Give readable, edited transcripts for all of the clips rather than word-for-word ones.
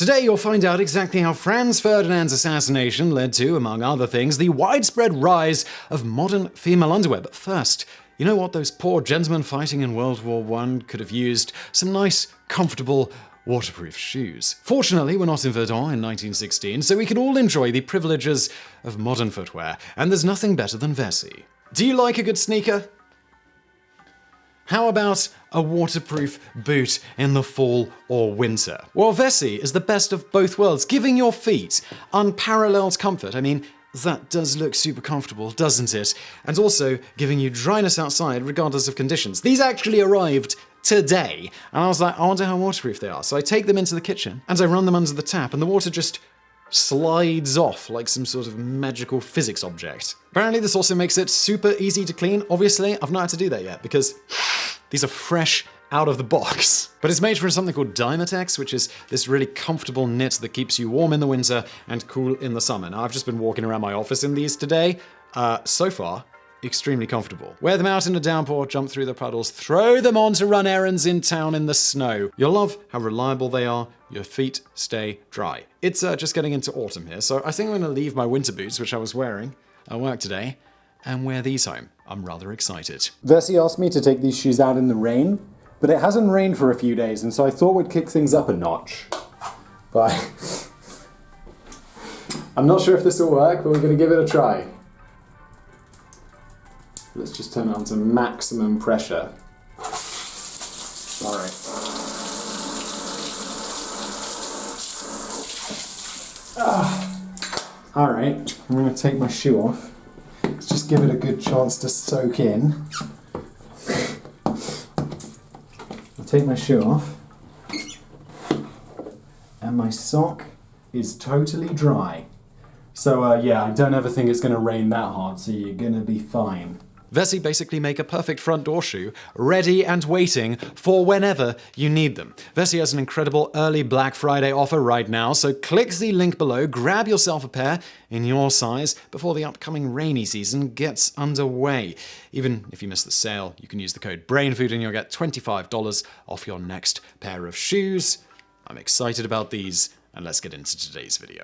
Today you'll find out exactly how Franz Ferdinand's assassination led to, among other things, the widespread rise of modern female underwear. But first, you know what those poor gentlemen fighting in World War I could have used? Some nice, comfortable, waterproof shoes. Fortunately, we're not in Verdun in 1916, so we can all enjoy the privileges of modern footwear, and there's nothing better than Vessi. Do you like a good sneaker? How about a waterproof boot in the fall or winter? Well, Vessi is the best of both worlds, giving your feet unparalleled comfort. I mean, that does look super comfortable, doesn't it? And also giving you dryness outside regardless of conditions. These actually arrived today, and I was like, I wonder how waterproof they are. So I take them into the kitchen and I run them under the tap, and the water just slides off like some sort of magical physics object. Apparently this also makes it super easy to clean. Obviously, I've not had to do that yet because these are fresh out of the box. But it's made from something called Dymatex, which is this really comfortable knit that keeps you warm in the winter and cool in the summer. Now, I've just been walking around my office in these today. So far, extremely comfortable. Wear them out in a downpour, jump through the puddles, throw them on to run errands in town in the snow. You'll love how reliable they are. Your feet stay dry. It's just getting into autumn here, so I think I'm going to leave my winter boots, which I was wearing at work today, and wear these home. I'm rather excited. Vessi asked me to take these shoes out in the rain, but it hasn't rained for a few days, and so I thought we'd kick things up a notch. But I'm not sure if this will work, but we're going to give it a try. Let's just turn it on to maximum pressure. Alright. Alright, I'm going to take my shoe off. Let's just give it a good chance to soak in. I'll take my shoe off. And my sock is totally dry. So yeah, I don't ever think it's going to rain that hard, so you're going to be fine. Vessi basically make a perfect front door shoe, ready and waiting for whenever you need them. Vessi has an incredible early Black Friday offer right now, so click the link below, grab yourself a pair in your size before the upcoming rainy season gets underway. Even if you miss the sale, you can use the code BRAINFOOD and you'll get $25 off your next pair of shoes. I'm excited about these, and let's get into today's video.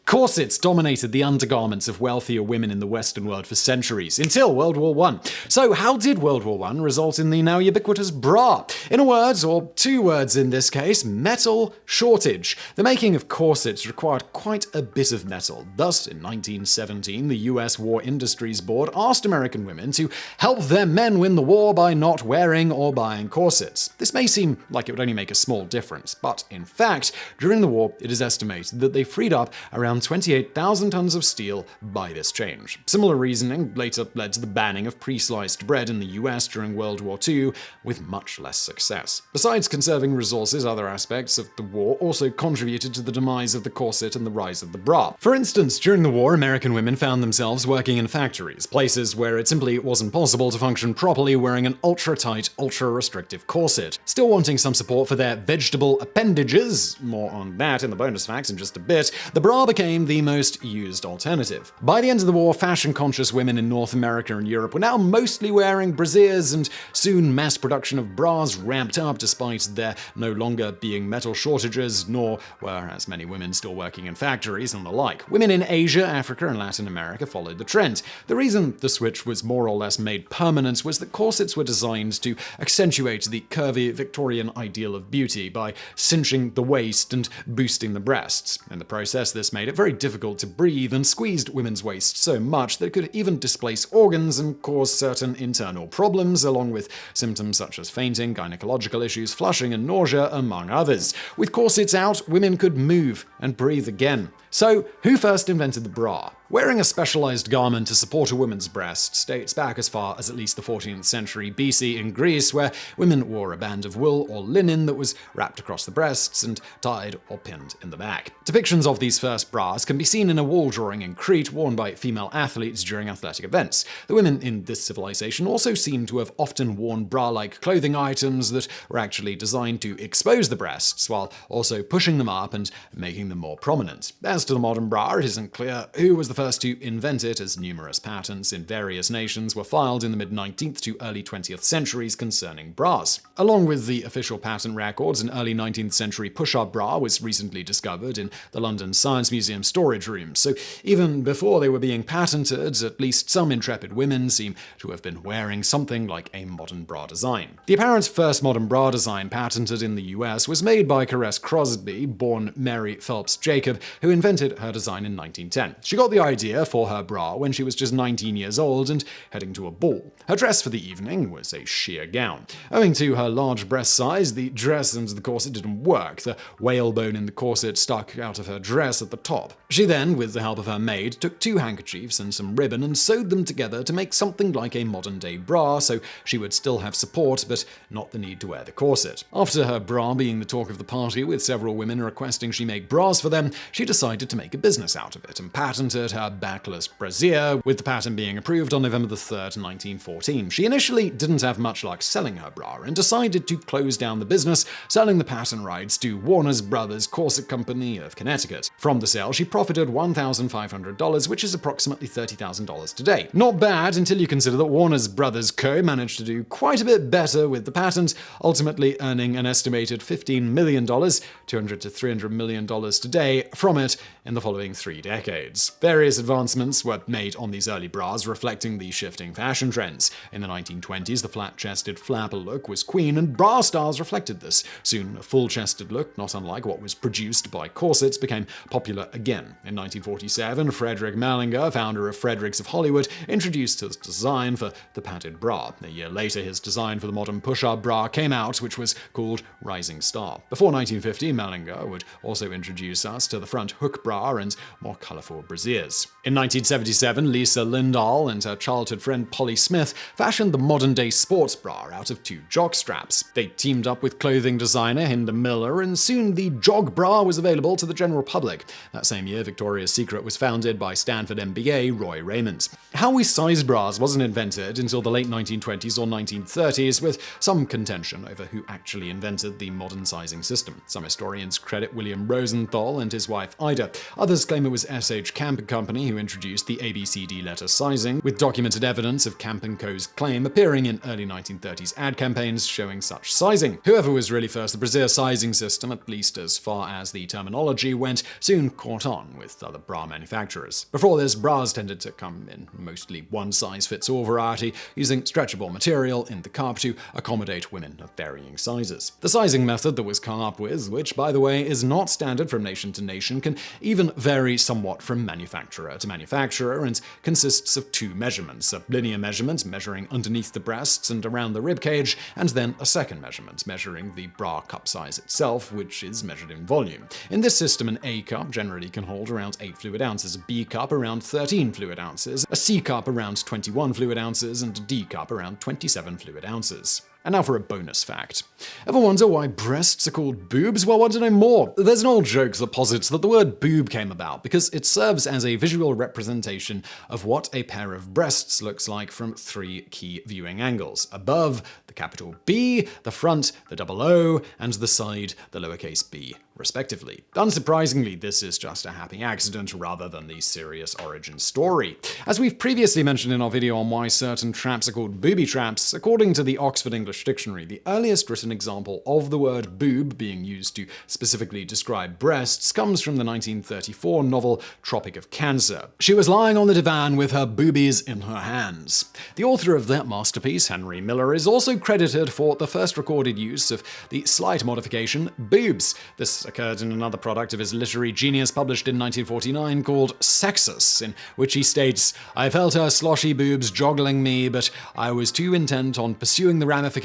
Corsets dominated the undergarments of wealthier women in the Western world for centuries, until World War I. So how did World War I result in the now ubiquitous bra? In a word, or two words in this case, metal shortage. The making of corsets required quite a bit of metal. Thus, in 1917, the US War Industries Board asked American women to help their men win the war by not wearing or buying corsets. This may seem like it would only make a small difference, but in fact, during the war, it is estimated that they freed up around 28,000 tons of steel by this change. Similar reasoning later led to the banning of pre-sliced bread in the US during World War II, with much less success. Besides conserving resources, other aspects of the war also contributed to the demise of the corset and the rise of the bra. For instance, during the war, American women found themselves working in factories, places where it simply wasn't possible to function properly wearing an ultra-tight, ultra-restrictive corset. Still wanting some support for their vegetable appendages, more on that in the bonus facts in just a bit, the bra became the most used alternative. By the end of the war, fashion-conscious women in North America and Europe were now mostly wearing brasiers, and soon mass production of bras ramped up despite there no longer being metal shortages, nor were as many women still working in factories and the like. Women in Asia, Africa, and Latin America followed the trend. The reason the switch was more or less made permanent was that corsets were designed to accentuate the curvy Victorian ideal of beauty by cinching the waist and boosting the breasts. In the process, this made it very difficult to breathe and squeezed women's waists so much that it could even displace organs and cause certain internal problems, along with symptoms such as fainting, gynecological issues, flushing, and nausea, among others. With corsets out, women could move and breathe again. So, who first invented the bra? Wearing a specialized garment to support a woman's breasts dates back as far as at least the 14th century BC in Greece, where women wore a band of wool or linen that was wrapped across the breasts and tied or pinned in the back. Depictions of these first bras can be seen in a wall drawing in Crete worn by female athletes during athletic events. The women in this civilization also seem to have often worn bra-like clothing items that were actually designed to expose the breasts while also pushing them up and making them more prominent. As to the modern bra, it isn't clear who was the first to invent it, as numerous patents in various nations were filed in the mid-19th to early 20th centuries concerning bras. Along with the official patent records, an early 19th century push-up bra was recently discovered in the London Science Museum storage rooms, so even before they were being patented, at least some intrepid women seem to have been wearing something like a modern bra design. The apparent first modern bra design patented in the US was made by Caress Crosby, born Mary Phelps Jacob, who invented her design in 1910. She got the idea for her bra when she was just 19 years old and heading to a ball. Her dress for the evening was a sheer gown. Owing to her large breast size, the dress and the corset didn't work. The whalebone in the corset stuck out of her dress at the top. She then, with the help of her maid, took 2 handkerchiefs and some ribbon and sewed them together to make something like a modern-day bra, so she would still have support, but not the need to wear the corset. After her bra being the talk of the party, with several women requesting she make bras for them, she decided to make a business out of it and patented her backless brassiere, with the patent being approved on November 3rd, 1914. She initially didn't have much luck selling her bra and decided to close down the business, selling the patent rights to Warner's Brothers Corset Company of Connecticut. From the sale, she profited $1,500, which is approximately $30,000 today. Not bad until you consider that Warner's Brothers Co. managed to do quite a bit better with the patent, ultimately earning an estimated $15 million, $200 to $300 million today, from it in the following 3 decades. Various advancements were made on these early bras, reflecting the shifting fashion trends. In the 1920s, the flat-chested flapper look was queen, and bra styles reflected this. Soon, a full-chested look, not unlike what was produced by corsets, became popular again. In 1947, Frederick Mallinger, founder of Fredericks of Hollywood, introduced his design for the padded bra. A year later, his design for the modern push-up bra came out, which was called Rising Star. Before 1950, Mallinger would also introduce us to the front hook bra and more colorful brassieres. In 1977, Lisa Lindahl and her childhood friend Polly Smith fashioned the modern-day sports bra out of 2 jock straps. They teamed up with clothing designer Hinda Miller, and soon the jog bra was available to the general public. That same year, Victoria's Secret was founded by Stanford MBA Roy Raymond. How we size bras wasn't invented until the late 1920s or 1930s, with some contention over who actually invented the modern sizing system. Some historians credit William Rosenthal and his wife Ida. Others claim it was S.H. Camp & Company who introduced the ABCD letter sizing, with documented evidence of Camp & Co.'s claim appearing in early 1930s ad campaigns showing such sizing. Whoever was really first, the brassiere sizing system, at least as far as the terminology went, soon caught on with other bra manufacturers. Before this, bras tended to come in mostly one-size-fits-all variety, using stretchable material in the cup to accommodate women of varying sizes. The sizing method that was come up with, which by the way is not standard from nation to nation, can even vary somewhat from manufacturer to manufacturer and consists of 2 measurements: a linear measurement measuring underneath the breasts and around the ribcage, and then a second measurement measuring the bra cup size itself, which is measured in volume. In this system, an A cup generally can hold around 8 fluid ounces, a B cup around 13 fluid ounces, a C cup around 21 fluid ounces, and a D cup around 27 fluid ounces. And now for a bonus fact. Ever wonder why breasts are called boobs? Well, want to know more? There's an old joke that posits that the word boob came about because it serves as a visual representation of what a pair of breasts looks like from 3 key viewing angles: above, the capital B, the front, the double O, and the side, the lowercase b, respectively. Unsurprisingly, this is just a happy accident rather than the serious origin story. As we've previously mentioned in our video on why certain traps are called booby traps, according to the Oxford English Dictionary, the earliest written example of the word boob being used to specifically describe breasts comes from the 1934 novel Tropic of Cancer. She was lying on the divan with her boobies in her hands. The author of that masterpiece, Henry Miller, is also credited for the first recorded use of the slight modification boobs. This occurred in another product of his literary genius published in 1949 called Sexus, in which he states, "I felt her sloshy boobs joggling me, but I was too intent on pursuing the ramifications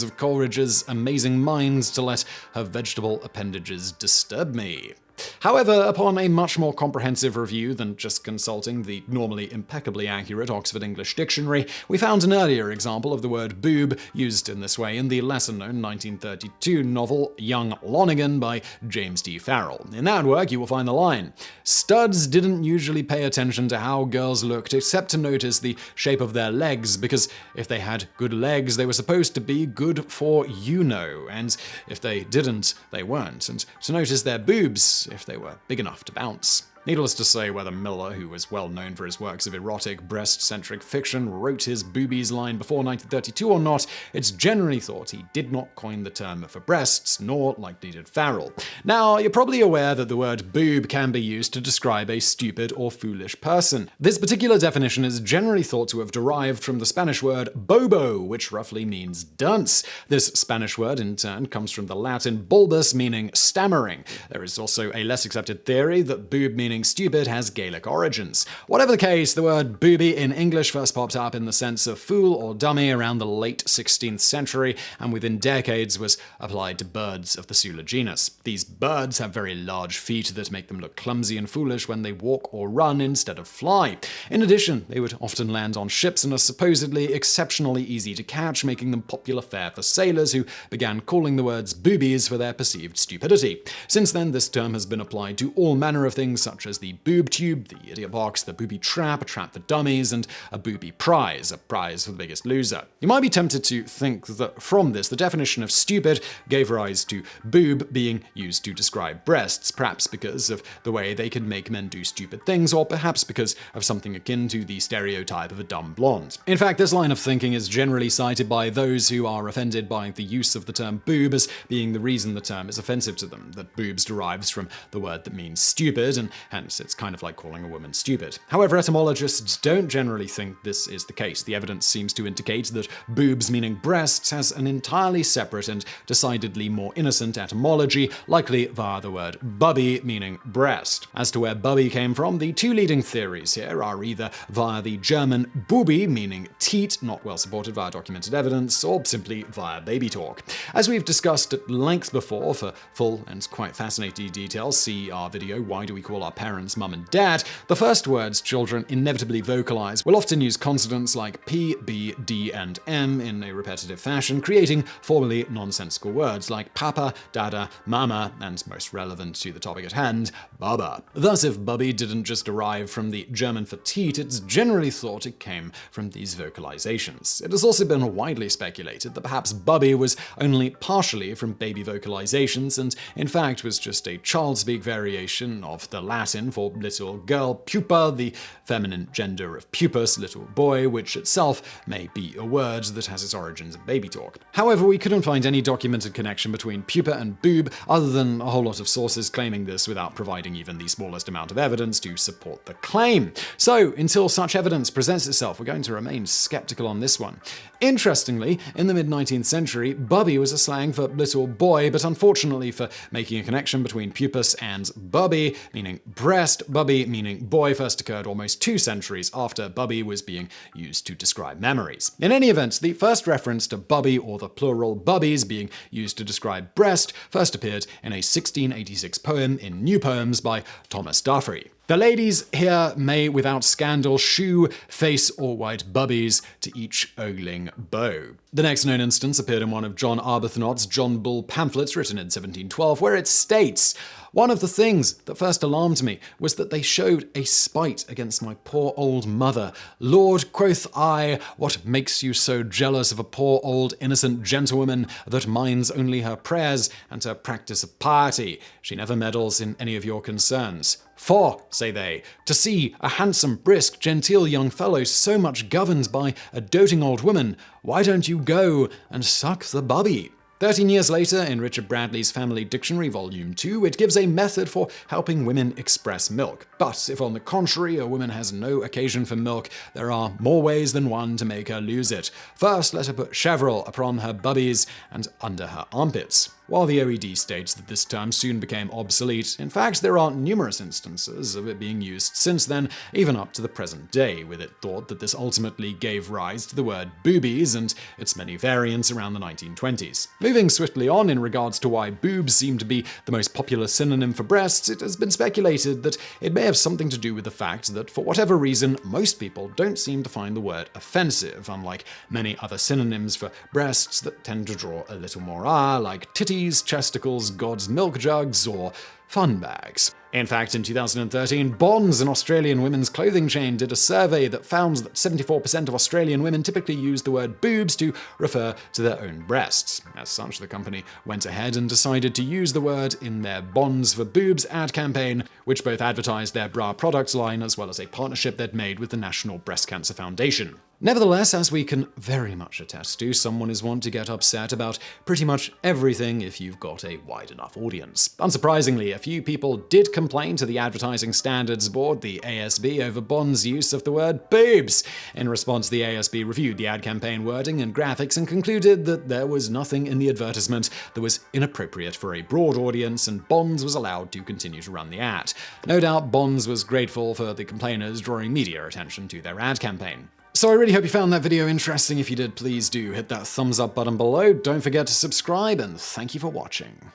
of Coleridge's amazing mind to let her vegetable appendages disturb me." However, upon a much more comprehensive review than just consulting the normally impeccably accurate Oxford English Dictionary, we found an earlier example of the word boob used in this way in the lesser-known 1932 novel Young Lonergan by James D. Farrell. In that work, you will find the line, "Studs didn't usually pay attention to how girls looked except to notice the shape of their legs, because if they had good legs, they were supposed to be good for you-know, and if they didn't, they weren't, and to notice their boobs if they were big enough to bounce." Needless to say, whether Miller, who was well known for his works of erotic, breast-centric fiction, wrote his boobies line before 1932 or not, it's generally thought he did not coin the term for breasts, nor likely did Farrell. Now, you're probably aware that the word boob can be used to describe a stupid or foolish person. This particular definition is generally thought to have derived from the Spanish word bobo, which roughly means dunce. This Spanish word, in turn, comes from the Latin bulbus, meaning stammering. There is also a less accepted theory that boob meaning stupid has Gaelic origins. Whatever the case, the word booby in English first popped up in the sense of fool or dummy around the late 16th century, and within decades was applied to birds of the Sula genus. These birds have very large feet that make them look clumsy and foolish when they walk or run instead of fly. In addition, they would often land on ships and are supposedly exceptionally easy to catch, making them popular fare for sailors who began calling the words boobies for their perceived stupidity. Since then, this term has been applied to all manner of things such as the boob tube, the idiot box, the booby trap, a trap for dummies, and a booby prize, a prize for the biggest loser. You might be tempted to think that from this, the definition of stupid gave rise to boob being used to describe breasts, perhaps because of the way they could make men do stupid things, or perhaps because of something akin to the stereotype of a dumb blonde. In fact, this line of thinking is generally cited by those who are offended by the use of the term boob as being the reason the term is offensive to them, that boobs derives from the word that means stupid, and hence it's kind of like calling a woman stupid. However, etymologists don't generally think this is the case. The evidence seems to indicate that boobs meaning breasts has an entirely separate and decidedly more innocent etymology, likely via the word bubby meaning breast. As to where bubby came from, the two leading theories here are either via the German bubi meaning teat, not well supported via documented evidence, or simply via baby talk. As we've discussed at length before, for full and quite fascinating details, see our video, Why Do We Call Our Parents Mum and Dad? The first words children inevitably vocalize will often use consonants like P, B, D, and M in a repetitive fashion, creating formally nonsensical words like papa, dada, mama, and most relevant to the topic at hand, baba. Thus, if bubby didn't just derive from the German for teat, it's generally thought it came from these vocalizations. It has also been widely speculated that perhaps bubby was only partially from baby vocalizations and in fact was just a child-speak variation of the Latin for little girl, pupa, the feminine gender of pupus, little boy, which itself may be a word that has its origins in baby talk. However, we couldn't find any documented connection between pupa and boob other than a whole lot of sources claiming this without providing even the smallest amount of evidence to support the claim. So, until such evidence presents itself, we're going to remain skeptical on this one. Interestingly, in the mid-19th century, bubby was a slang for little boy, but unfortunately for making a connection between pupus and bubby, meaning breast, bubby meaning boy, first occurred almost 2 centuries after bubby was being used to describe memories. In any event, the first reference to bubby, or the plural bubbies, being used to describe breast first appeared in a 1686 poem in New Poems by Thomas Duffy. The ladies here may without scandal shew face or white bubbies to each ogling beau. The next known instance appeared in one of John Arbuthnot's John Bull pamphlets written in 1712, where it states, "One of the things that first alarmed me was that they showed a spite against my poor old mother. Lord, quoth I, what makes you so jealous of a poor old innocent gentlewoman that minds only her prayers and her practice of piety? She never meddles in any of your concerns. For, say they, to see a handsome, brisk, genteel young fellow so much governed by a doting old woman, why don't you go and suck the bubby?" 13 years later, in Richard Bradley's Family Dictionary, Volume 2, it gives a method for helping women express milk. But if on the contrary a woman has no occasion for milk, there are more ways than one to make her lose it. First, let her put chevril upon her bubbies and under her armpits. While the OED states that this term soon became obsolete, in fact there are numerous instances of it being used since then, even up to the present day, with it thought that this ultimately gave rise to the word boobies and its many variants around the 1920s. Moving swiftly on in regards to why boobs seem to be the most popular synonym for breasts, it has been speculated that it may have something to do with the fact that for whatever reason, most people don't seem to find the word offensive, unlike many other synonyms for breasts that tend to draw a little more ire, like titties, chesticles, God's milk jugs, or fun bags. In fact, in 2013, Bonds, an Australian women's clothing chain, did a survey that found that 74% of Australian women typically use the word boobs to refer to their own breasts. As such, the company went ahead and decided to use the word in their Bonds for Boobs ad campaign, which both advertised their bra product line as well as a partnership they'd made with the National Breast Cancer Foundation. Nevertheless, as we can very much attest to, someone is wont to get upset about pretty much everything if you've got a wide enough audience. Unsurprisingly, a few people did complain to the Advertising Standards Board, the ASB, over Bond's use of the word boobs. In response, the ASB reviewed the ad campaign wording and graphics and concluded that there was nothing in the advertisement that was inappropriate for a broad audience, and Bonds was allowed to continue to run the ad. No doubt Bonds was grateful for the complainers drawing media attention to their ad campaign. So I really hope you found that video interesting. If you did, please do hit that thumbs up button below. Don't forget to subscribe, and thank you for watching.